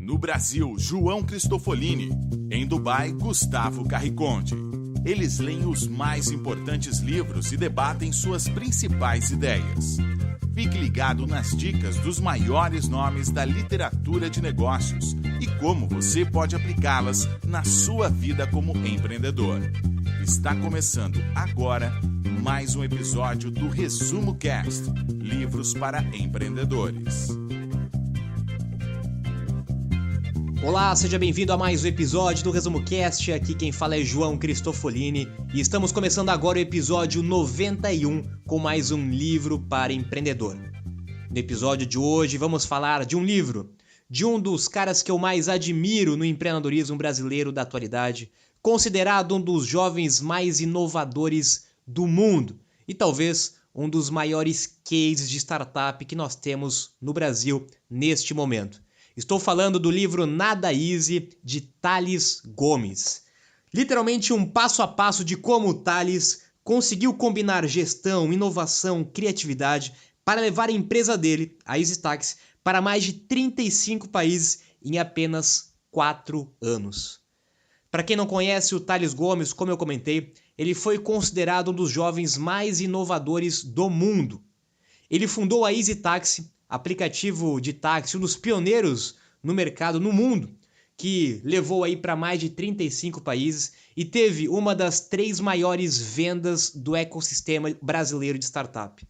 No Brasil, João Cristofolini. Em Dubai, Gustavo Carriconde. Eles leem os mais importantes livros e debatem suas principais ideias. Fique ligado nas dicas dos maiores nomes da literatura de negócios e como você pode aplicá-las na sua vida como empreendedor. Está começando agora mais um episódio do Resumo Cast, livros para empreendedores. Olá, seja bem-vindo a mais um episódio do Resumo Cast. Aqui quem fala é João Cristofolini e estamos começando agora o episódio 91 com mais um livro para empreendedor. No episódio de hoje vamos falar de um livro de um dos caras que eu mais admiro no empreendedorismo brasileiro da atualidade, considerado um dos jovens mais inovadores do mundo e talvez um dos maiores cases de startup que nós temos no Brasil neste momento. Estou falando do livro Nada Easy, de Tales Gomes. Literalmente um passo a passo de como o Tales conseguiu combinar gestão, inovação, criatividade para levar a empresa dele, a EasyTaxi, para mais de 35 países em apenas 4 anos. Para quem não conhece o Tales Gomes, como eu comentei, ele foi considerado um dos jovens mais inovadores do mundo. Ele fundou a EasyTaxi, aplicativo de táxi, um dos pioneiros no mercado no mundo, que levou aí para mais de 35 países e teve uma das 3 maiores vendas do ecossistema brasileiro de startup.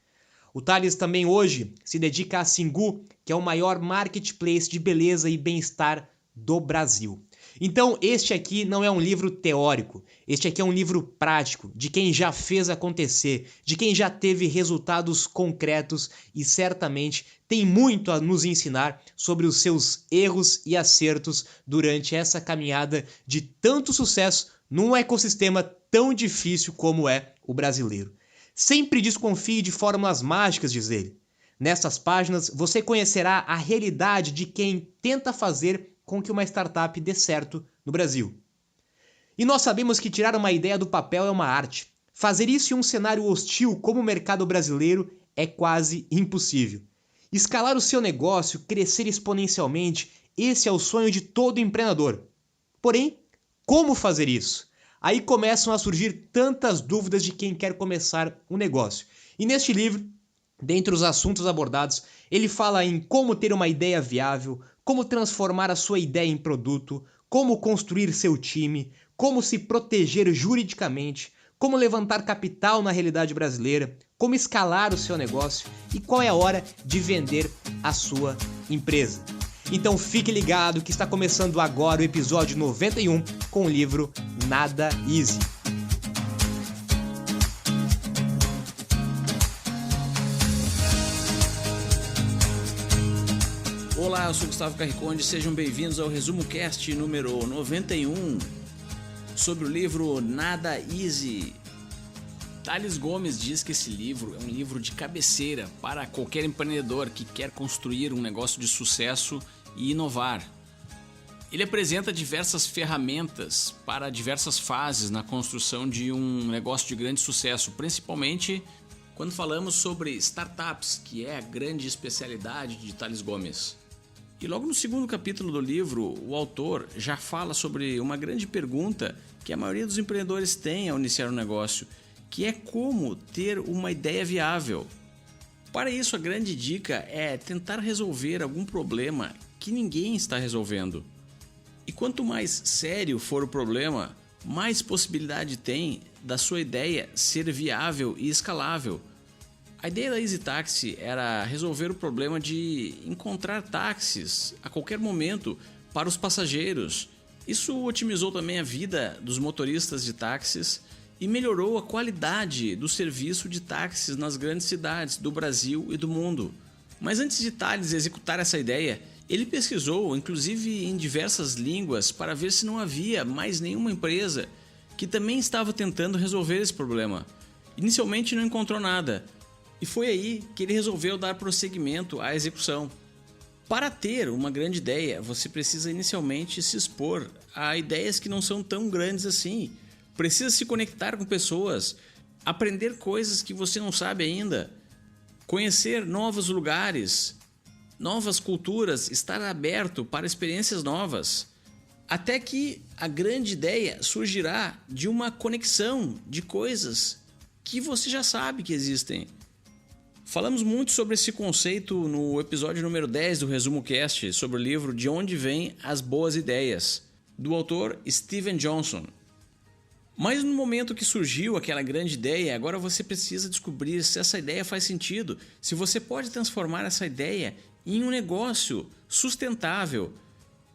O Tales também hoje se dedica a Singu, que é o maior marketplace de beleza e bem-estar do Brasil. Então, este aqui não é um livro teórico, este aqui é um livro prático, de quem já fez acontecer, de quem já teve resultados concretos e certamente tem muito a nos ensinar sobre os seus erros e acertos durante essa caminhada de tanto sucesso num ecossistema tão difícil como é o brasileiro. Sempre desconfie de fórmulas mágicas, diz ele. Nessas páginas você conhecerá a realidade de quem tenta fazer com que uma startup dê certo no Brasil. E nós sabemos que tirar uma ideia do papel é uma arte. Fazer isso em um cenário hostil como o mercado brasileiro é quase impossível. Escalar o seu negócio, crescer exponencialmente, esse é o sonho de todo empreendedor. Porém, como fazer isso? Aí começam a surgir tantas dúvidas de quem quer começar um negócio. E neste livro, dentre os assuntos abordados, ele fala em como ter uma ideia viável, como transformar a sua ideia em produto, como construir seu time, como se proteger juridicamente, como levantar capital na realidade brasileira, como escalar o seu negócio e qual é a hora de vender a sua empresa. Então fique ligado que está começando agora o episódio 91 com o livro Nada Easy. Olá, eu sou Gustavo Carriconde, sejam bem-vindos ao Resumo Cast número 91 sobre o livro Nada Easy. Tales Gomes diz que esse livro é um livro de cabeceira para qualquer empreendedor que quer construir um negócio de sucesso e inovar. Ele apresenta diversas ferramentas para diversas fases na construção de um negócio de grande sucesso, principalmente quando falamos sobre startups, que é a grande especialidade de Tales Gomes. E logo no segundo capítulo do livro, o autor já fala sobre uma grande pergunta que a maioria dos empreendedores tem ao iniciar um negócio, que é como ter uma ideia viável. Para isso, a grande dica é tentar resolver algum problema que ninguém está resolvendo. E quanto mais sério for o problema, mais possibilidade tem da sua ideia ser viável e escalável. A ideia da EasyTaxi era resolver o problema de encontrar táxis a qualquer momento para os passageiros. Isso otimizou também a vida dos motoristas de táxis e melhorou a qualidade do serviço de táxis nas grandes cidades do Brasil e do mundo. Mas antes de Tales executar essa ideia, ele pesquisou, inclusive em diversas línguas, para ver se não havia mais nenhuma empresa que também estava tentando resolver esse problema. Inicialmente não encontrou nada. E foi aí que ele resolveu dar prosseguimento à execução. Para ter uma grande ideia, você precisa inicialmente se expor a ideias que não são tão grandes assim. Precisa se conectar com pessoas, aprender coisas que você não sabe ainda, conhecer novos lugares, novas culturas, estar aberto para experiências novas. Até que a grande ideia surgirá de uma conexão de coisas que você já sabe que existem. Falamos muito sobre esse conceito no episódio número 10 do Resumo Cast, sobre o livro De Onde Vêm as Boas Ideias, do autor Steven Johnson. Mas no momento que surgiu aquela grande ideia, agora você precisa descobrir se essa ideia faz sentido, se você pode transformar essa ideia em um negócio sustentável.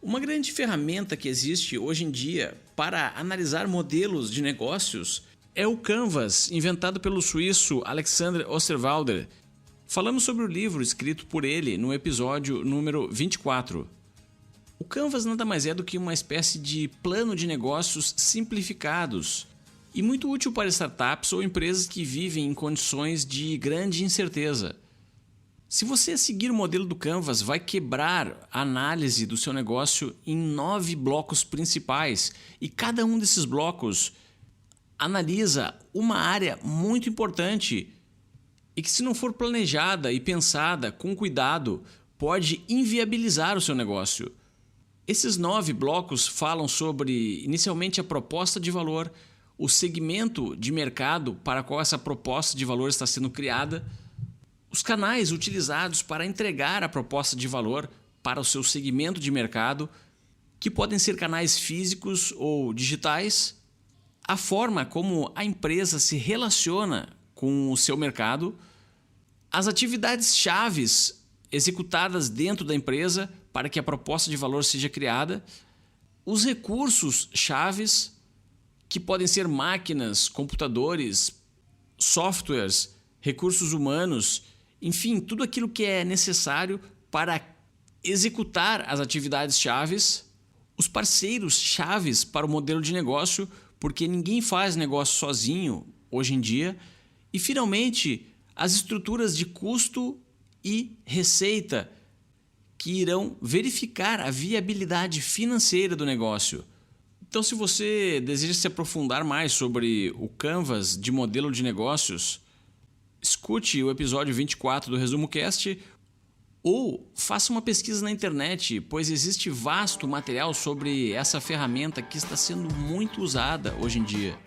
Uma grande ferramenta que existe hoje em dia para analisar modelos de negócios é o Canvas, inventado pelo suíço Alexander Osterwalder. Falamos sobre o livro escrito por ele no episódio número 24. O Canvas nada mais é do que uma espécie de plano de negócios simplificados e muito útil para startups ou empresas que vivem em condições de grande incerteza. Se você seguir o modelo do Canvas, vai quebrar a análise do seu negócio em 9 blocos principais e cada um desses blocos analisa uma área muito importante e que, se não for planejada e pensada com cuidado, pode inviabilizar o seu negócio. Esses 9 blocos falam sobre, inicialmente, a proposta de valor, o segmento de mercado para qual essa proposta de valor está sendo criada, os canais utilizados para entregar a proposta de valor para o seu segmento de mercado, que podem ser canais físicos ou digitais, a forma como a empresa se relaciona com o seu mercado, as atividades chaves executadas dentro da empresa para que a proposta de valor seja criada, os recursos chaves, que podem ser máquinas, computadores, softwares, recursos humanos, enfim, tudo aquilo que é necessário para executar as atividades chaves, os parceiros chaves para o modelo de negócio, porque ninguém faz negócio sozinho hoje em dia, e finalmente as estruturas de custo e receita que irão verificar a viabilidade financeira do negócio. Então, se você deseja se aprofundar mais sobre o Canvas de modelo de negócios, escute o episódio 24 do Resumo Cast ou faça uma pesquisa na internet, pois existe vasto material sobre essa ferramenta que está sendo muito usada hoje em dia.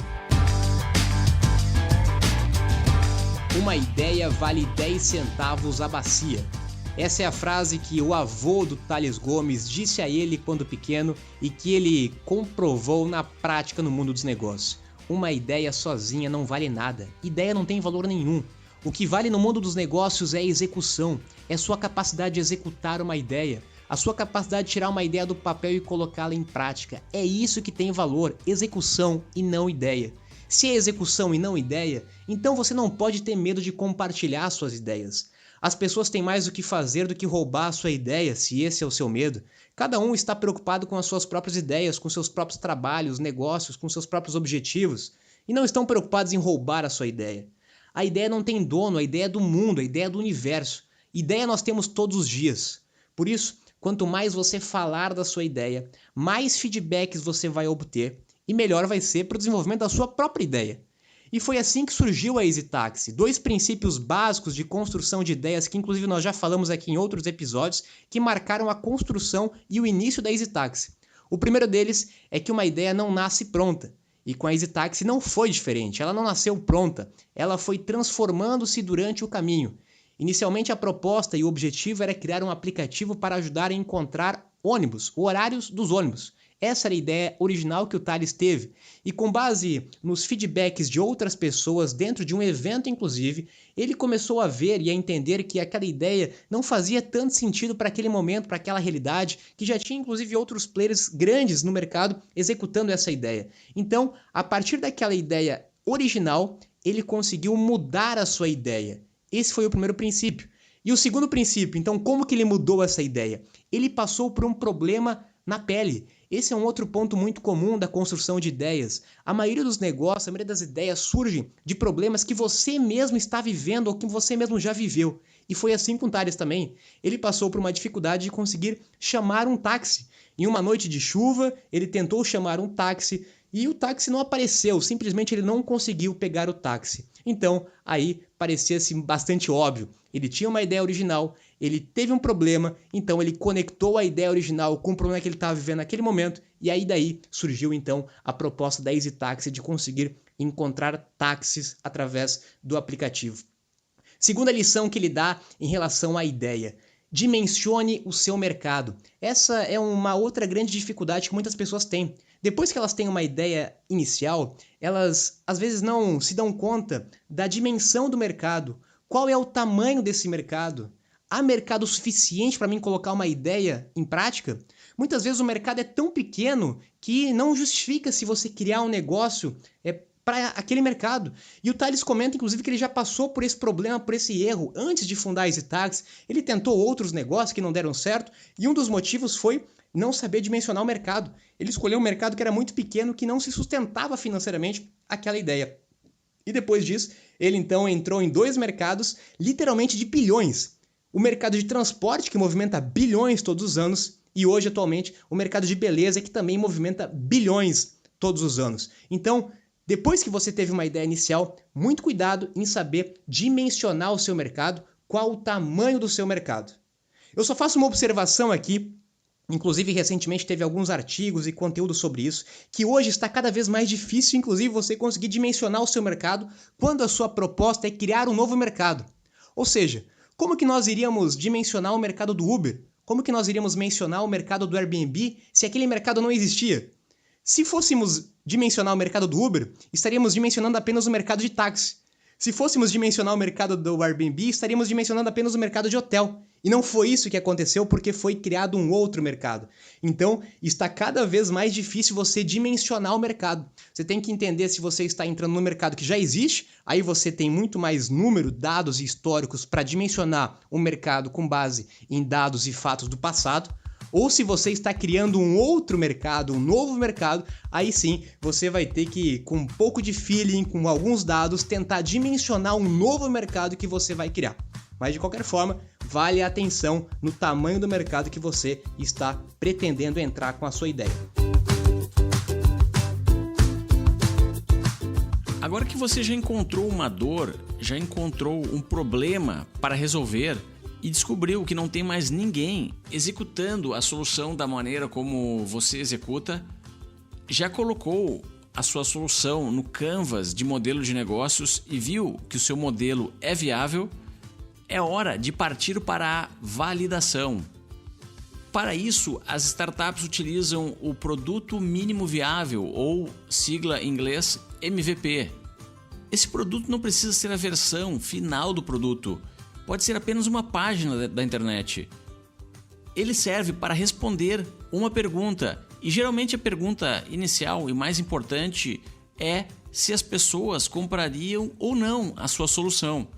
Uma ideia vale 10 centavos a bacia. Essa é a frase que o avô do Tales Gomes disse a ele quando pequeno e que ele comprovou na prática no mundo dos negócios. Uma ideia sozinha não vale nada. Ideia não tem valor nenhum. O que vale no mundo dos negócios é a execução, é sua capacidade de executar uma ideia, a sua capacidade de tirar uma ideia do papel e colocá-la em prática. É isso que tem valor, execução e não ideia. Se é execução e não ideia, então você não pode ter medo de compartilhar suas ideias. As pessoas têm mais o que fazer do que roubar a sua ideia, se esse é o seu medo. Cada um está preocupado com as suas próprias ideias, com seus próprios trabalhos, negócios, com seus próprios objetivos, e não estão preocupados em roubar a sua ideia. A ideia não tem dono, a ideia é do mundo, a ideia é do universo. Ideia nós temos todos os dias. Por isso, quanto mais você falar da sua ideia, mais feedbacks você vai obter e melhor vai ser para o desenvolvimento da sua própria ideia. E foi assim que surgiu a EasyTaxi, 2 princípios básicos de construção de ideias que inclusive nós já falamos aqui em outros episódios, que marcaram a construção e o início da EasyTaxi. O primeiro deles é que uma ideia não nasce pronta. E com a EasyTaxi não foi diferente, ela não nasceu pronta, ela foi transformando-se durante o caminho. Inicialmente a proposta e o objetivo era criar um aplicativo para ajudar a encontrar ônibus, horários dos ônibus. Essa era a ideia original que o Tales teve, e com base nos feedbacks de outras pessoas dentro de um evento inclusive, ele começou a ver e a entender que aquela ideia não fazia tanto sentido para aquele momento, para aquela realidade, que já tinha inclusive outros players grandes no mercado executando essa ideia. Então, a partir daquela ideia original, ele conseguiu mudar a sua ideia. Esse foi o primeiro princípio. E o segundo princípio, então, como que ele mudou essa ideia? Ele passou por um problema na pele. Esse é um outro ponto muito comum da construção de ideias. A maioria dos negócios, a maioria das ideias surgem de problemas que você mesmo está vivendo ou que você mesmo já viveu. E foi assim com o Tales também. Ele passou por uma dificuldade de conseguir chamar um táxi. Em uma noite de chuva, ele tentou chamar um táxi e o táxi não apareceu, simplesmente ele não conseguiu pegar o táxi. Então, aí parecia-se bastante óbvio. Ele tinha uma ideia original, ele teve um problema, então ele conectou a ideia original com o problema que ele estava vivendo naquele momento, e aí daí surgiu então a proposta da Easy Taxi de conseguir encontrar táxis através do aplicativo. Segunda lição que ele dá em relação à ideia: dimensione o seu mercado. Essa é uma outra grande dificuldade que muitas pessoas têm. Depois que elas têm uma ideia inicial, elas às vezes não se dão conta da dimensão do mercado. Qual é o tamanho desse mercado? Há mercado suficiente para mim colocar uma ideia em prática? Muitas vezes o mercado é tão pequeno que não justifica se você criar um negócio para aquele mercado. E o Thales comenta, inclusive, que ele já passou por esse problema, por esse erro. Antes de fundar a Easy Taxi, ele tentou outros negócios que não deram certo, e um dos motivos foi não saber dimensionar o mercado. Ele escolheu um mercado que era muito pequeno, que não se sustentava financeiramente aquela ideia. E depois disso, ele então entrou em 2 mercados, literalmente de bilhões. O mercado de transporte, que movimenta bilhões todos os anos, e hoje, atualmente, o mercado de beleza, que também movimenta bilhões todos os anos. Então, depois que você teve uma ideia inicial, muito cuidado em saber dimensionar o seu mercado, qual o tamanho do seu mercado. Eu só faço uma observação aqui, inclusive recentemente teve alguns artigos e conteúdo sobre isso, que hoje está cada vez mais difícil, inclusive, você conseguir dimensionar o seu mercado quando a sua proposta é criar um novo mercado. Ou seja, como que nós iríamos dimensionar o mercado do Uber? Como que nós iríamos mencionar o mercado do Airbnb se aquele mercado não existia? Se fôssemos dimensionar o mercado do Uber, estaríamos dimensionando apenas o mercado de táxi. Se fôssemos dimensionar o mercado do Airbnb, estaríamos dimensionando apenas o mercado de hotel. E não foi isso que aconteceu porque foi criado um outro mercado. Então, está cada vez mais difícil você dimensionar o mercado. Você tem que entender se você está entrando no mercado que já existe, aí você tem muito mais número, dados e históricos para dimensionar o mercado com base em dados e fatos do passado, ou se você está criando um outro mercado, um novo mercado, aí sim você vai ter que, com um pouco de feeling, com alguns dados, tentar dimensionar um novo mercado que você vai criar. Mas de qualquer forma, vale a atenção no tamanho do mercado que você está pretendendo entrar com a sua ideia. Agora que você já encontrou uma dor, já encontrou um problema para resolver, e descobriu que não tem mais ninguém executando a solução da maneira como você executa, já colocou a sua solução no canvas de modelo de negócios e viu que o seu modelo é viável, é hora de partir para a validação. Para isso, as startups utilizam o produto mínimo viável, ou sigla em inglês MVP. Esse produto não precisa ser a versão final do produto, pode ser apenas uma página da internet. Ele serve para responder uma pergunta, e geralmente a pergunta inicial e mais importante é se as pessoas comprariam ou não a sua solução.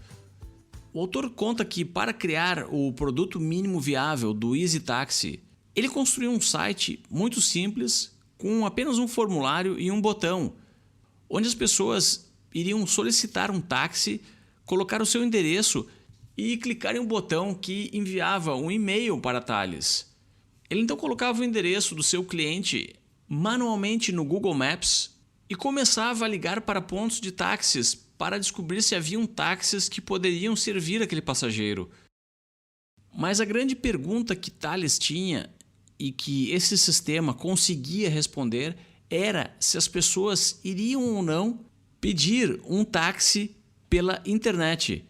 O autor conta que para criar o produto mínimo viável do Easy Taxi, ele construiu um site muito simples, com apenas um formulário e um botão, onde as pessoas iriam solicitar um táxi, colocar o seu endereço e clicar em um botão que enviava um e-mail para Thales. Ele então colocava o endereço do seu cliente manualmente no Google Maps e começava a ligar para pontos de táxis para descobrir se haviam táxis que poderiam servir aquele passageiro. Mas a grande pergunta que Thales tinha e que esse sistema conseguia responder era se as pessoas iriam ou não pedir um táxi pela internet.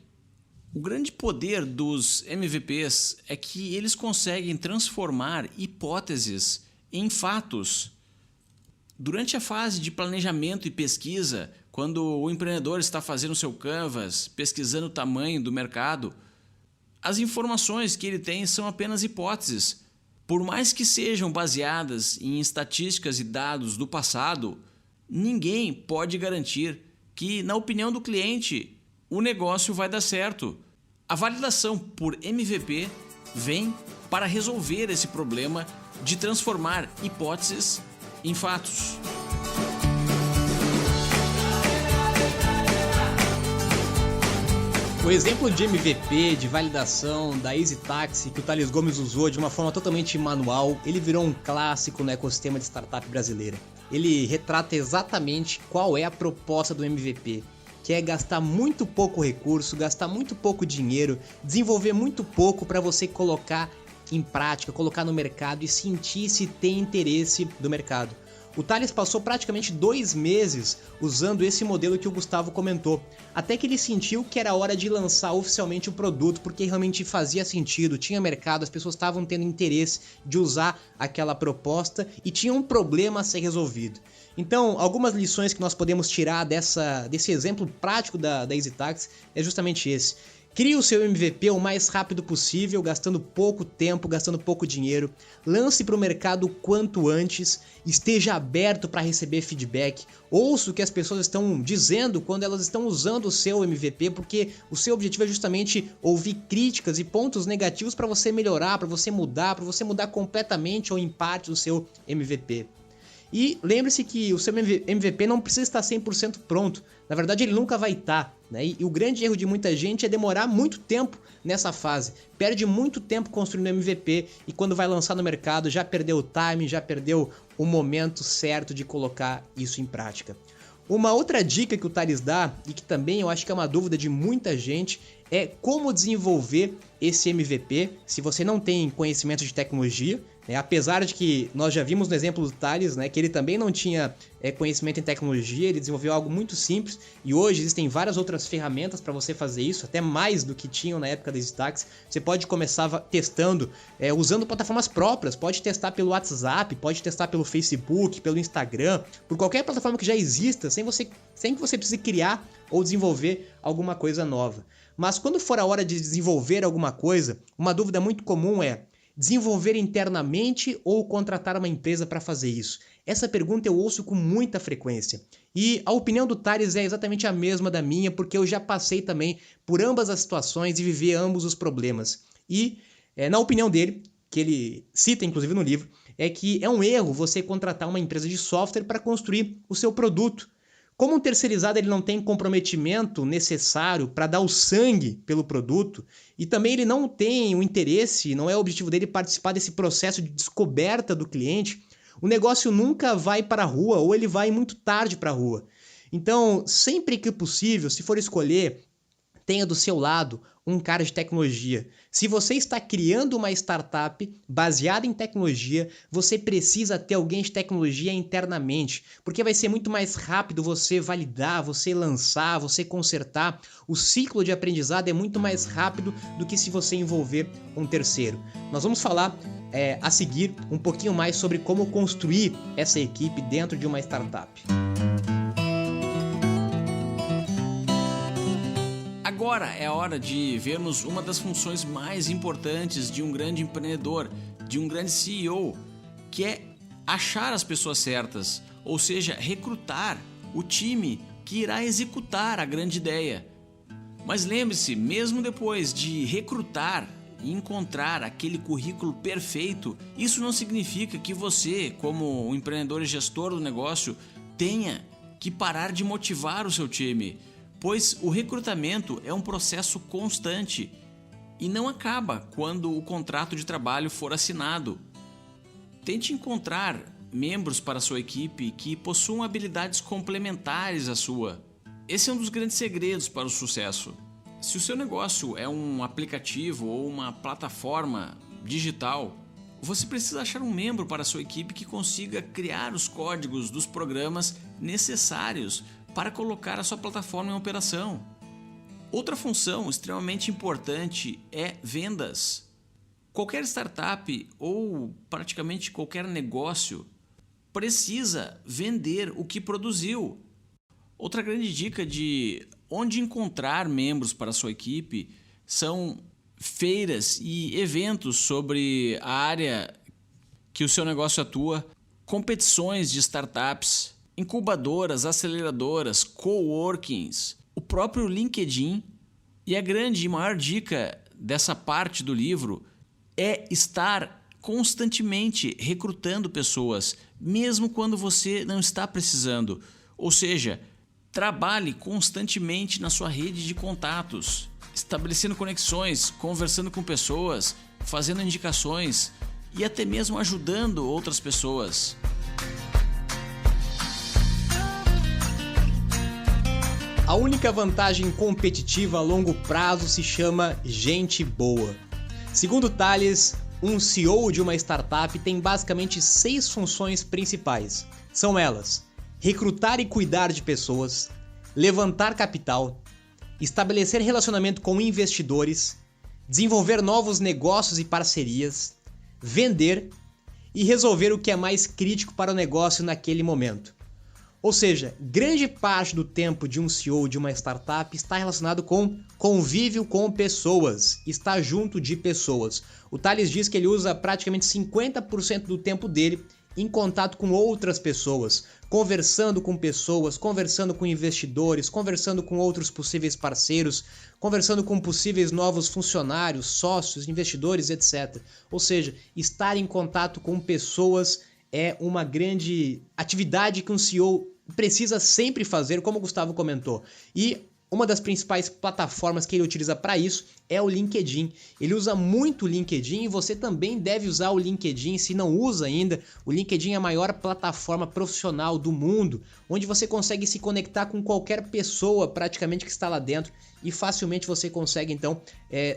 O grande poder dos MVPs é que eles conseguem transformar hipóteses em fatos. Durante a fase de planejamento e pesquisa, quando o empreendedor está fazendo seu canvas, pesquisando o tamanho do mercado, as informações que ele tem são apenas hipóteses. Por mais que sejam baseadas em estatísticas e dados do passado, ninguém pode garantir que, na opinião do cliente, o negócio vai dar certo. A validação por MVP vem para resolver esse problema de transformar hipóteses em fatos. O exemplo de MVP, de validação da Easy Taxi que o Thales Gomes usou de uma forma totalmente manual, ele virou um clássico no ecossistema de startup brasileira. Ele retrata exatamente qual é a proposta do MVP. que é gastar muito pouco recurso, gastar muito pouco dinheiro, desenvolver muito pouco para você colocar em prática, colocar no mercado e sentir se tem interesse do mercado. O Thales passou praticamente 2 meses usando esse modelo que o Gustavo comentou, até que ele sentiu que era hora de lançar oficialmente o produto, porque realmente fazia sentido, tinha mercado, as pessoas estavam tendo interesse de usar aquela proposta e tinha um problema a ser resolvido. Então, algumas lições que nós podemos tirar desse exemplo prático da EasyTax é justamente esse. Crie o seu MVP o mais rápido possível, gastando pouco tempo, gastando pouco dinheiro. Lance para o mercado o quanto antes. Esteja aberto para receber feedback. Ouça o que as pessoas estão dizendo quando elas estão usando o seu MVP, porque o seu objetivo é justamente ouvir críticas e pontos negativos para você melhorar, para você mudar completamente ou em parte o seu MVP. E lembre-se que o seu MVP não precisa estar 100% pronto. Na verdade, ele nunca vai estar, né? E o grande erro de muita gente é demorar muito tempo nessa fase. Perde muito tempo construindo MVP e quando vai lançar no mercado já perdeu o time, já perdeu o momento certo de colocar isso em prática. Uma outra dica que o Thales dá, e que também eu acho que é uma dúvida de muita gente, é como desenvolver esse MVP se você não tem conhecimento de tecnologia, né? Apesar de que nós já vimos no exemplo do Thales, né, que ele também não tinha conhecimento em tecnologia, ele desenvolveu algo muito simples e hoje existem várias outras ferramentas para você fazer isso, até mais do que tinham na época da EasyTax. Você pode começar testando, usando plataformas próprias, pode testar pelo WhatsApp, pode testar pelo Facebook, pelo Instagram, por qualquer plataforma que já exista, sem que você precise criar ou desenvolver alguma coisa nova. Mas quando for a hora de desenvolver alguma coisa, uma dúvida muito comum é: desenvolver internamente ou contratar uma empresa para fazer isso? Essa pergunta eu ouço com muita frequência. E a opinião do Thales é exatamente a mesma da minha, porque eu já passei também por ambas as situações e vivi ambos os problemas. E na opinião dele, que ele cita inclusive no livro, é que é um erro você contratar uma empresa de software para construir o seu produto. Como um terceirizado ele não tem comprometimento necessário para dar o sangue pelo produto e também ele não tem o interesse, não é o objetivo dele participar desse processo de descoberta do cliente, o negócio nunca vai para a rua ou ele vai muito tarde para a rua. Então, sempre que possível, se for escolher, tenha do seu lado um cara de tecnologia. Se você está criando uma startup baseada em tecnologia, você precisa ter alguém de tecnologia internamente, porque vai ser muito mais rápido você validar, você lançar, você consertar. O ciclo de aprendizado é muito mais rápido do que se você envolver um terceiro. Nós vamos falar a seguir um pouquinho mais sobre como construir essa equipe dentro de uma startup. Agora é a hora de vermos uma das funções mais importantes de um grande empreendedor, de um grande CEO, que é achar as pessoas certas, ou seja, recrutar o time que irá executar a grande ideia. Mas lembre-se, mesmo depois de recrutar e encontrar aquele currículo perfeito, isso não significa que você, como um empreendedor e gestor do negócio, tenha que parar de motivar o seu time. Pois o recrutamento é um processo constante e não acaba quando o contrato de trabalho for assinado. Tente encontrar membros para a sua equipe que possuam habilidades complementares à sua. Esse é um dos grandes segredos para o sucesso. Se o seu negócio é um aplicativo ou uma plataforma digital, você precisa achar um membro para a sua equipe que consiga criar os códigos dos programas necessários para colocar a sua plataforma em operação. Outra função extremamente importante é vendas. Qualquer startup ou praticamente qualquer negócio precisa vender o que produziu. Outra grande dica de onde encontrar membros para a sua equipe são feiras e eventos sobre a área que o seu negócio atua, competições de startups, incubadoras, aceleradoras, coworkings, o próprio LinkedIn. E a grande e maior dica dessa parte do livro é estar constantemente recrutando pessoas, mesmo quando você não está precisando. Ou seja, trabalhe constantemente na sua rede de contatos, estabelecendo conexões, conversando com pessoas, fazendo indicações e até mesmo ajudando outras pessoas. A única vantagem competitiva a longo prazo se chama gente boa. Segundo Tales, um CEO de uma startup tem basicamente 6 funções principais. São elas: recrutar e cuidar de pessoas, levantar capital, estabelecer relacionamento com investidores, desenvolver novos negócios e parcerias, vender e resolver o que é mais crítico para o negócio naquele momento. Ou seja, grande parte do tempo de um CEO de uma startup está relacionado com convívio com pessoas, está junto de pessoas. O Tales diz que ele usa praticamente 50% do tempo dele em contato com outras pessoas, conversando com pessoas, conversando com investidores, conversando com outros possíveis parceiros, conversando com possíveis novos funcionários, sócios, investidores, etc. Ou seja, estar em contato com pessoas é uma grande atividade que um CEO precisa sempre fazer, como o Gustavo comentou. E uma das principais plataformas que ele utiliza para isso é o LinkedIn. Ele usa muito o LinkedIn e você também deve usar o LinkedIn. Se não usa ainda, o LinkedIn é a maior plataforma profissional do mundo, onde você consegue se conectar com qualquer pessoa praticamente que está lá dentro e facilmente você consegue então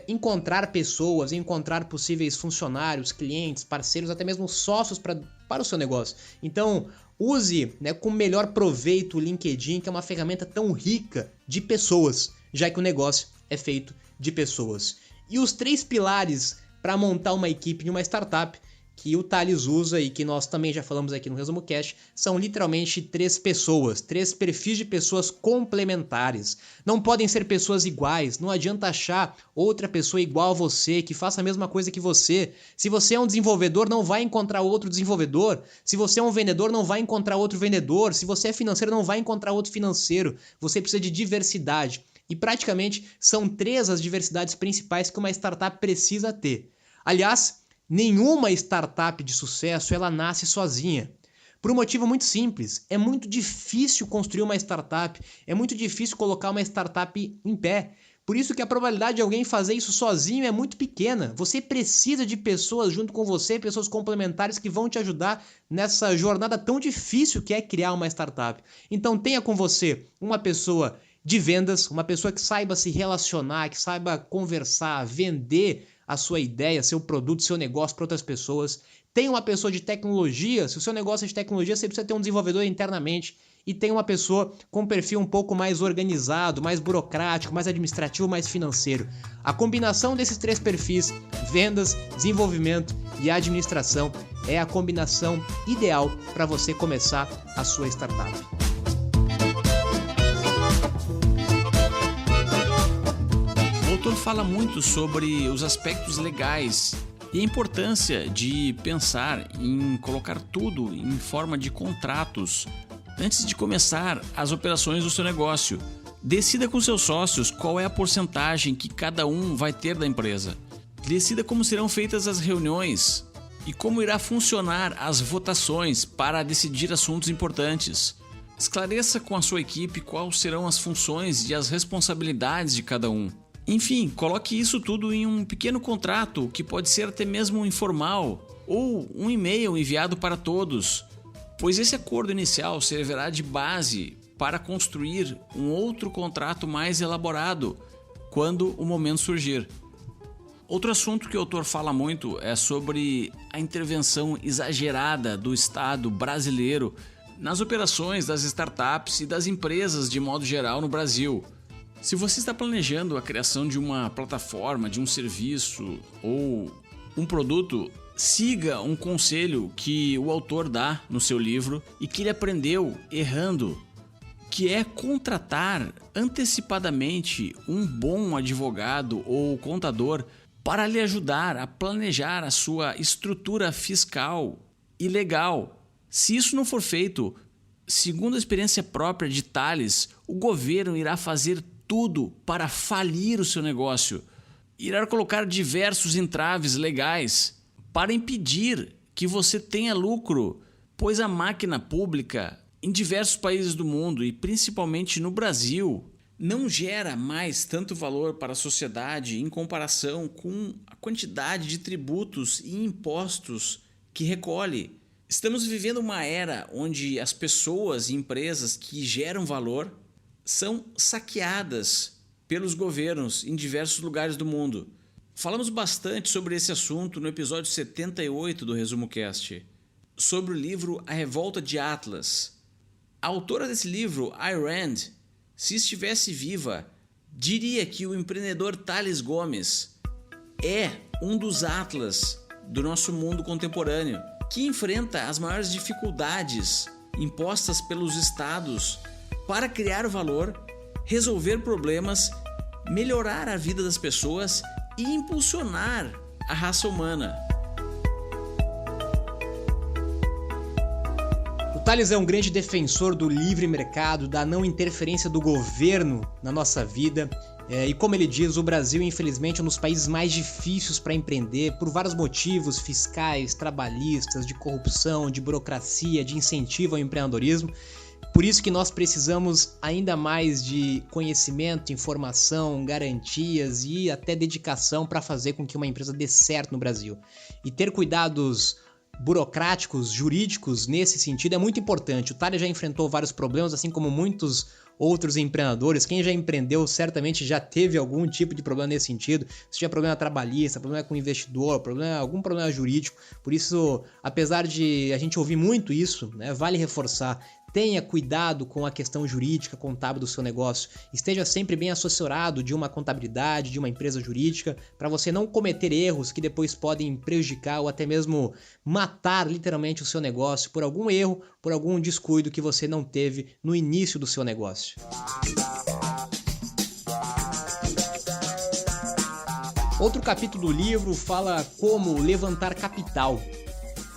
encontrar pessoas, encontrar possíveis funcionários, clientes, parceiros, até mesmo sócios para o seu negócio. Então, use com melhor proveito o LinkedIn, que é uma ferramenta tão rica de pessoas, já que o negócio é feito de pessoas. E os 3 pilares para montar uma equipe em uma startup que o Tales usa e que nós também já falamos aqui no Resumo Cast são literalmente 3 pessoas, 3 perfis de pessoas complementares. Não podem ser pessoas iguais, não adianta achar outra pessoa igual a você, que faça a mesma coisa que você. Se você é um desenvolvedor, não vai encontrar outro desenvolvedor. Se você é um vendedor, não vai encontrar outro vendedor. Se você é financeiro, não vai encontrar outro financeiro. Você precisa de diversidade. E praticamente são 3 as diversidades principais que uma startup precisa ter. Aliás, nenhuma startup de sucesso ela nasce sozinha. Por um motivo muito simples, é muito difícil construir uma startup, é muito difícil colocar uma startup em pé. Por isso que a probabilidade de alguém fazer isso sozinho é muito pequena. Você precisa de pessoas junto com você, pessoas complementares que vão te ajudar nessa jornada tão difícil que é criar uma startup. Então tenha com você uma pessoa de vendas, uma pessoa que saiba se relacionar, que saiba conversar, vender a sua ideia, seu produto, seu negócio para outras pessoas. Tem uma pessoa de tecnologia, se o seu negócio é de tecnologia, você precisa ter um desenvolvedor internamente. E tem uma pessoa com um perfil um pouco mais organizado, mais burocrático, mais administrativo, mais financeiro. A combinação desses 3 perfis, vendas, desenvolvimento e administração, é a combinação ideal para você começar a sua startup. O autor fala muito sobre os aspectos legais e a importância de pensar em colocar tudo em forma de contratos antes de começar as operações do seu negócio. Decida com seus sócios qual é a porcentagem que cada um vai ter da empresa. Decida como serão feitas as reuniões e como irá funcionar as votações para decidir assuntos importantes. Esclareça com a sua equipe quais serão as funções e as responsabilidades de cada um. Enfim, coloque isso tudo em um pequeno contrato, que pode ser até mesmo informal, ou um e-mail enviado para todos, pois esse acordo inicial servirá de base para construir um outro contrato mais elaborado quando o momento surgir. Outro assunto que o autor fala muito é sobre a intervenção exagerada do Estado brasileiro nas operações das startups e das empresas de modo geral no Brasil. Se você está planejando a criação de uma plataforma, de um serviço ou um produto, siga um conselho que o autor dá no seu livro e que ele aprendeu errando, que é contratar antecipadamente um bom advogado ou contador para lhe ajudar a planejar a sua estrutura fiscal e legal. Se isso não for feito, segundo a experiência própria de Tales, o governo irá fazer tudo para falir o seu negócio. Irá colocar diversos entraves legais para impedir que você tenha lucro, pois a máquina pública em diversos países do mundo e principalmente no Brasil não gera mais tanto valor para a sociedade em comparação com a quantidade de tributos e impostos que recolhe. Estamos vivendo uma era onde as pessoas e empresas que geram valor são saqueadas pelos governos em diversos lugares do mundo. Falamos bastante sobre esse assunto no episódio 78 do Resumo Cast, sobre o livro A Revolta de Atlas. A autora desse livro, Ayn Rand, se estivesse viva, diria que o empreendedor Tales Gomes é um dos Atlas do nosso mundo contemporâneo, que enfrenta as maiores dificuldades impostas pelos estados para criar valor, resolver problemas, melhorar a vida das pessoas e impulsionar a raça humana. O Tales é um grande defensor do livre mercado, da não interferência do governo na nossa vida. E como ele diz, o Brasil, infelizmente, é um dos países mais difíceis para empreender por vários motivos fiscais, trabalhistas, de corrupção, de burocracia, de incentivo ao empreendedorismo. Por isso que nós precisamos ainda mais de conhecimento, informação, garantias e até dedicação para fazer com que uma empresa dê certo no Brasil. E ter cuidados burocráticos, jurídicos nesse sentido é muito importante. O Tales já enfrentou vários problemas, assim como muitos outros empreendedores. Quem já empreendeu certamente já teve algum tipo de problema nesse sentido. Se tiver problema trabalhista, problema com investidor, algum problema jurídico. Por isso, apesar de a gente ouvir muito isso, né, vale reforçar: tenha cuidado com a questão jurídica, contábil do seu negócio. Esteja sempre bem assessorado de uma contabilidade, de uma empresa jurídica, para você não cometer erros que depois podem prejudicar ou até mesmo matar literalmente o seu negócio por algum erro, por algum descuido que você não teve no início do seu negócio. Outro capítulo do livro fala como levantar capital.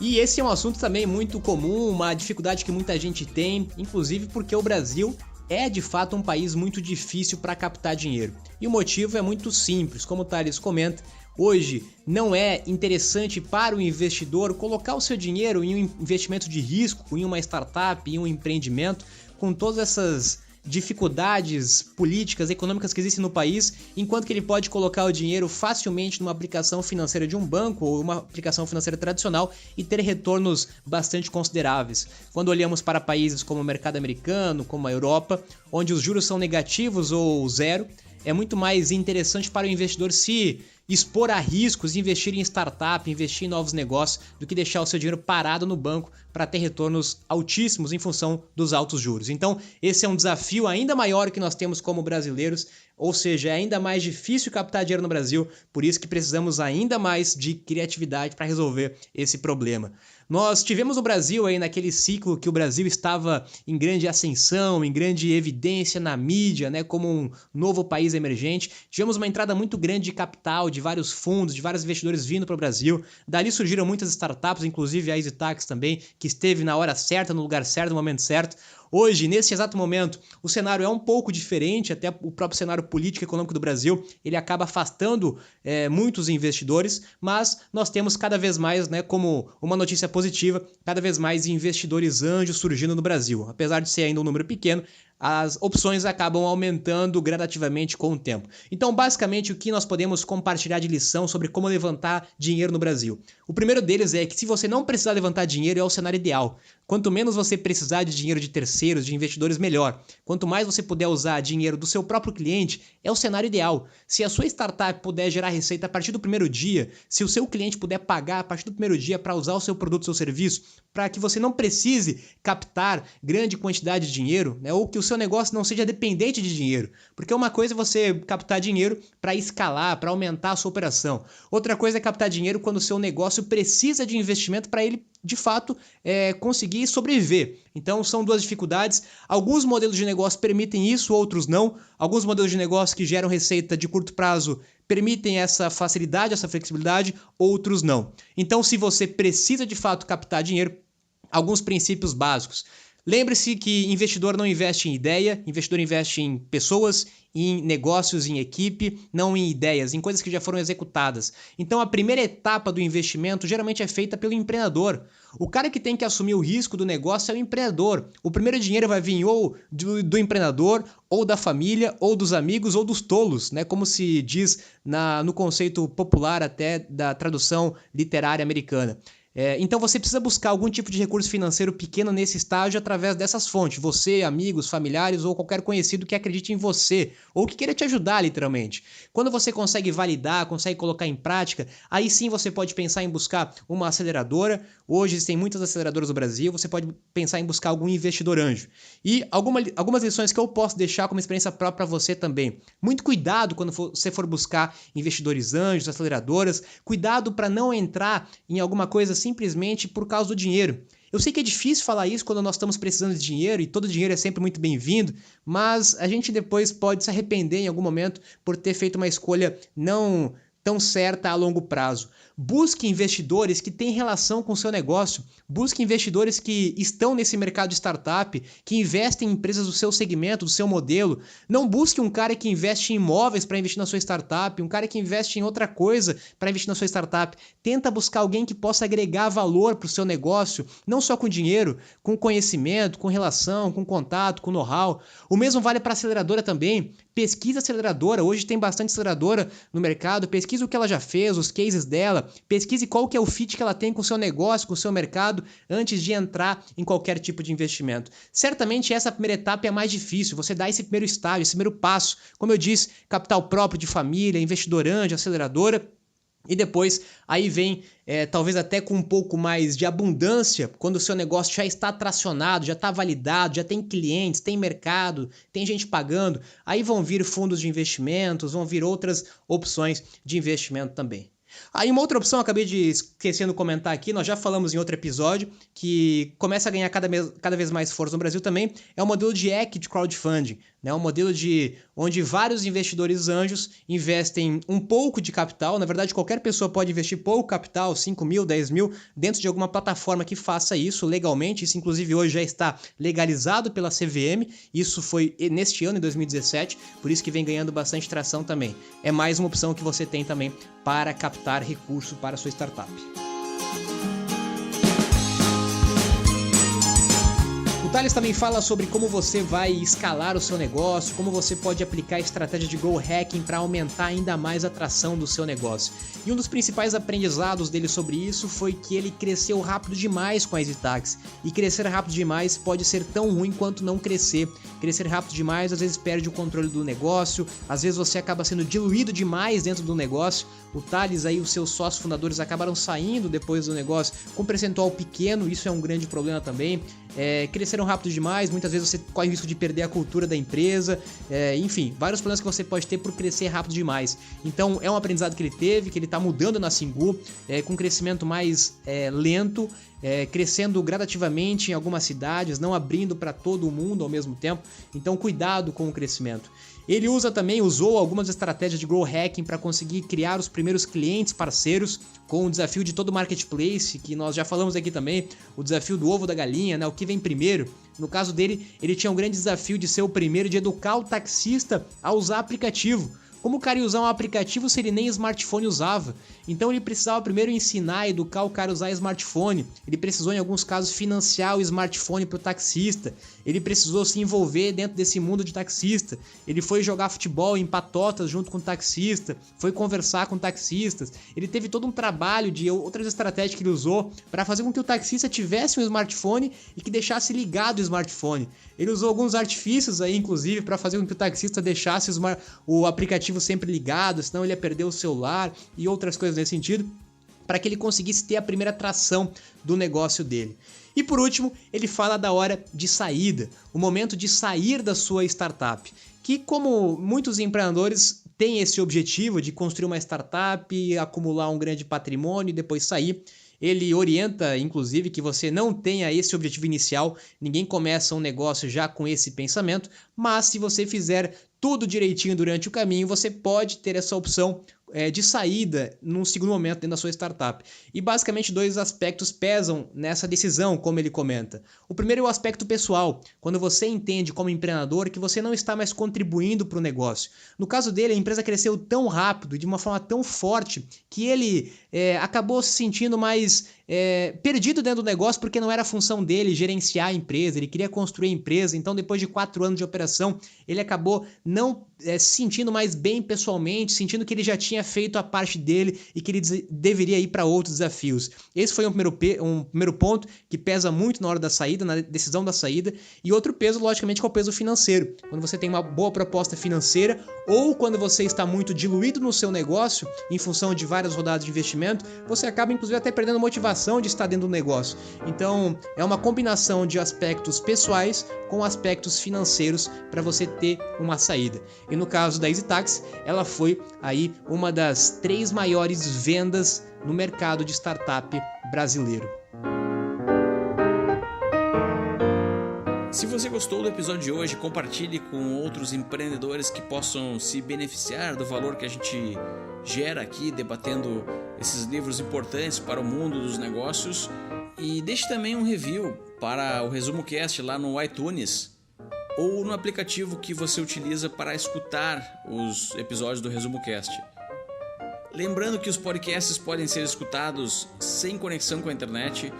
E esse é um assunto também muito comum, uma dificuldade que muita gente tem, inclusive porque o Brasil é de fato um país muito difícil para captar dinheiro. E o motivo é muito simples, como o Tales comenta: hoje não é interessante para o investidor colocar o seu dinheiro em um investimento de risco, em uma startup, em um empreendimento, com todas essas dificuldades políticas, econômicas que existem no país, enquanto que ele pode colocar o dinheiro facilmente numa aplicação financeira de um banco ou uma aplicação financeira tradicional e ter retornos bastante consideráveis. Quando olhamos para países como o mercado americano, como a Europa, onde os juros são negativos ou zero, é muito mais interessante para o investidor se expor a riscos, investir em startup, investir em novos negócios, do que deixar o seu dinheiro parado no banco para ter retornos altíssimos em função dos altos juros. Então, esse é um desafio ainda maior que nós temos como brasileiros, ou seja, é ainda mais difícil captar dinheiro no Brasil, por isso que precisamos ainda mais de criatividade para resolver esse problema. Nós tivemos no Brasil aí naquele ciclo que o Brasil estava em grande ascensão, em grande evidência na mídia, né, como um novo país emergente. Tivemos uma entrada muito grande de capital, de vários fundos, de vários investidores vindo para o Brasil. Dali surgiram muitas startups, inclusive a EasyTax também, que esteve na hora certa, no lugar certo, no momento certo. Hoje, nesse exato momento, o cenário é um pouco diferente, até o próprio cenário político e econômico do Brasil, ele acaba afastando muitos investidores, mas nós temos cada vez mais, né, como uma notícia positiva, cada vez mais investidores anjos surgindo no Brasil. Apesar de ser ainda um número pequeno, as opções acabam aumentando gradativamente com o tempo. Então, basicamente, o que nós podemos compartilhar de lição sobre como levantar dinheiro no Brasil? O primeiro deles é que se você não precisar levantar dinheiro, é o cenário ideal. Quanto menos você precisar de dinheiro de terceiros, de investidores, melhor. Quanto mais você puder usar dinheiro do seu próprio cliente, é o cenário ideal. Se a sua startup puder gerar receita a partir do primeiro dia, se o seu cliente puder pagar a partir do primeiro dia para usar o seu produto, o seu serviço, para que você não precise captar grande quantidade de dinheiro, né, ou que o seu negócio não seja dependente de dinheiro. Porque uma coisa é você captar dinheiro para escalar, para aumentar a sua operação. Outra coisa é captar dinheiro quando o seu negócio precisa de investimento para ele, de fato, conseguir sobreviver. Então, são duas dificuldades. Alguns modelos de negócio permitem isso, outros não. Alguns modelos de negócio que geram receita de curto prazo permitem essa facilidade, essa flexibilidade, outros não. Então, se você precisa, de fato, captar dinheiro, alguns princípios básicos. Lembre-se que investidor não investe em ideia, investidor investe em pessoas, em negócios, em equipe, não em ideias, em coisas que já foram executadas. Então a primeira etapa do investimento geralmente é feita pelo empreendedor. O cara que tem que assumir o risco do negócio é o empreendedor. O primeiro dinheiro vai vir ou do empreendedor, ou da família, ou dos amigos, ou dos tolos, né? Como se diz no conceito popular até da tradução literária americana. Então você precisa buscar algum tipo de recurso financeiro pequeno nesse estágio através dessas fontes. Você, amigos, familiares ou qualquer conhecido que acredite em você ou que queira te ajudar, literalmente. Quando você consegue validar, consegue colocar em prática, aí sim você pode pensar em buscar uma aceleradora. Hoje existem muitas aceleradoras no Brasil, você pode pensar em buscar algum investidor anjo. E algumas lições que eu posso deixar como experiência própria para você também. Muito cuidado quando você for buscar investidores anjos, aceleradoras. Cuidado para não entrar em alguma coisa simplesmente por causa do dinheiro. Eu sei que é difícil falar isso quando nós estamos precisando de dinheiro e todo dinheiro é sempre muito bem-vindo, mas a gente depois pode se arrepender em algum momento por ter feito uma escolha não tão certa a longo prazo. Busque investidores que têm relação com o seu negócio. Busque investidores que estão nesse mercado de startup, que investem em empresas do seu segmento, do seu modelo. Não busque um cara que investe em imóveis para investir na sua startup, um cara que investe em outra coisa para investir na sua startup. Tenta buscar alguém que possa agregar valor para o seu negócio, não só com dinheiro, com conhecimento, com relação, com contato, com know-how. O mesmo vale para a aceleradora também. Pesquisa a aceleradora. Hoje tem bastante aceleradora no mercado. Pesquisa o que ela já fez, os cases dela. Pesquise qual que é o fit que ela tem com o seu negócio, com o seu mercado, antes de entrar em qualquer tipo de investimento. Certamente essa primeira etapa é a mais difícil, você dá esse primeiro estágio, esse primeiro passo. Como eu disse, capital próprio de família, investidor anjo, aceleradora. E depois, aí vem, talvez até com um pouco mais de abundância, quando o seu negócio já está tracionado, já está validado, já tem clientes, tem mercado, tem gente pagando. Aí vão vir fundos de investimentos, vão vir outras opções de investimento também. Aí uma outra opção, acabei de esquecendo de comentar aqui, nós já falamos em outro episódio, que começa a ganhar cada vez mais força no Brasil também, é o modelo de equity crowdfunding, né? Um modelo onde vários investidores anjos investem um pouco de capital, na verdade qualquer pessoa pode investir pouco capital, 5 mil, 10 mil, dentro de alguma plataforma que faça isso legalmente, isso inclusive hoje já está legalizado pela CVM, isso foi neste ano, em 2017, por isso que vem ganhando bastante tração também. É mais uma opção que você tem também para captar recurso para a sua startup. O Thales também fala sobre como você vai escalar o seu negócio, como você pode aplicar a estratégia de growth hacking para aumentar ainda mais a atração do seu negócio. E um dos principais aprendizados dele sobre isso foi que ele cresceu rápido demais com a EasyTax. E crescer rápido demais pode ser tão ruim quanto não crescer. Crescer rápido demais às vezes perde o controle do negócio, às vezes você acaba sendo diluído demais dentro do negócio. O Thales aí, os seus sócios fundadores acabaram saindo depois do negócio com um percentual pequeno, isso é um grande problema também. Cresceram rápido demais, muitas vezes você corre o risco de perder a cultura da empresa, enfim, vários problemas que você pode ter por crescer rápido demais. Então é um aprendizado que ele teve, que ele está mudando na Singu, com um crescimento mais lento, crescendo gradativamente em algumas cidades, não abrindo para todo mundo ao mesmo tempo, então cuidado com o crescimento. Ele usou algumas estratégias de growth hacking para conseguir criar os primeiros clientes parceiros com o desafio de todo marketplace, que nós já falamos aqui também, o desafio do ovo da galinha, né? O que vem primeiro. No caso dele, ele tinha um grande desafio de ser o primeiro de educar o taxista a usar aplicativo. Como o cara ia usar um aplicativo se ele nem smartphone usava? Então ele precisava primeiro ensinar, educar o cara a usar smartphone. Ele precisou, em alguns casos, financiar o smartphone para o taxista. Ele precisou se envolver dentro desse mundo de taxista. Ele foi jogar futebol em patotas junto com o taxista. Foi conversar com taxistas. Ele teve todo um trabalho de outras estratégias que ele usou para fazer com que o taxista tivesse um smartphone e que deixasse ligado o smartphone. Ele usou alguns artifícios aí, inclusive, para fazer com que o taxista deixasse o aplicativo sempre ligado, senão ele ia perder o celular e outras coisas nesse sentido, para que ele conseguisse ter a primeira tração do negócio dele. E por último, ele fala da hora de saída, o momento de sair da sua startup, que como muitos empreendedores têm esse objetivo de construir uma startup, acumular um grande patrimônio e depois sair. Ele orienta, inclusive, que você não tenha esse objetivo inicial, ninguém começa um negócio já com esse pensamento, mas se você fizer tudo direitinho durante o caminho, você pode ter essa opção de saída num segundo momento dentro da sua startup. E basicamente dois aspectos pesam nessa decisão, como ele comenta. O primeiro é o aspecto pessoal, quando você entende como empreendedor que você não está mais contribuindo para o negócio. No caso dele, a empresa cresceu tão rápido e de uma forma tão forte que ele acabou se sentindo mais perdido dentro do negócio porque não era a função dele gerenciar a empresa, ele queria construir a empresa, então depois de 4 anos de operação, ele acabou não se sentindo mais bem pessoalmente, sentindo que ele já tinha feito a parte dele e que ele deveria ir para outros desafios. Esse foi um primeiro ponto que pesa muito na hora da saída, na decisão da saída. E outro peso, logicamente, que é o peso financeiro. Quando você tem uma boa proposta financeira ou quando você está muito diluído no seu negócio, em função de várias rodadas de investimento, você acaba, inclusive, até perdendo a motivação de estar dentro do negócio. Então, é uma combinação de aspectos pessoais com aspectos financeiros para você ter uma saída. E no caso da EasyTax, ela foi aí uma das 3 maiores vendas no mercado de startup brasileiro. Se você gostou do episódio de hoje, compartilhe com outros empreendedores que possam se beneficiar do valor que a gente gera aqui, debatendo esses livros importantes para o mundo dos negócios. E deixe também um review para o Resumo Cast lá no iTunes ou no aplicativo que você utiliza para escutar os episódios do Resumo Cast. Lembrando que os podcasts podem ser escutados sem conexão com a internet.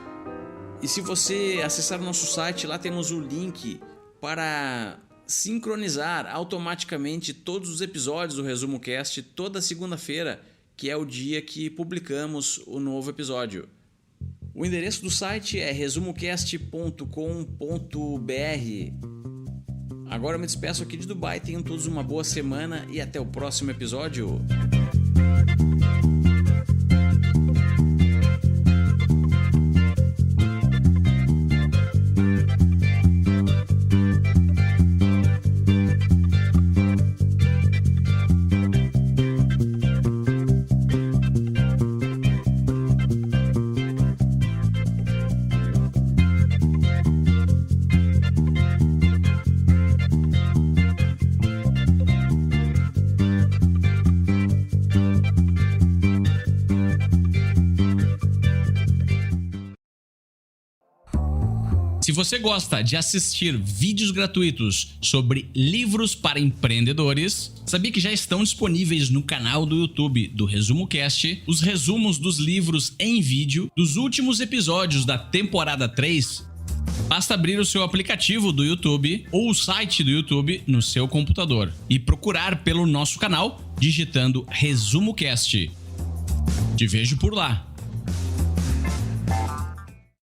E se você acessar o nosso site, lá temos o link para sincronizar automaticamente todos os episódios do Resumo Cast toda segunda-feira, que é o dia que publicamos o novo episódio. O endereço do site é resumocast.com.br. Agora eu me despeço aqui de Dubai, tenham todos uma boa semana e até o próximo episódio. Se você gosta de assistir vídeos gratuitos sobre livros para empreendedores, sabia que já estão disponíveis no canal do YouTube do Resumo Cast os resumos dos livros em vídeo dos últimos episódios da temporada 3? Basta abrir o seu aplicativo do YouTube ou o site do YouTube no seu computador e procurar pelo nosso canal digitando Resumo Cast. Te vejo por lá.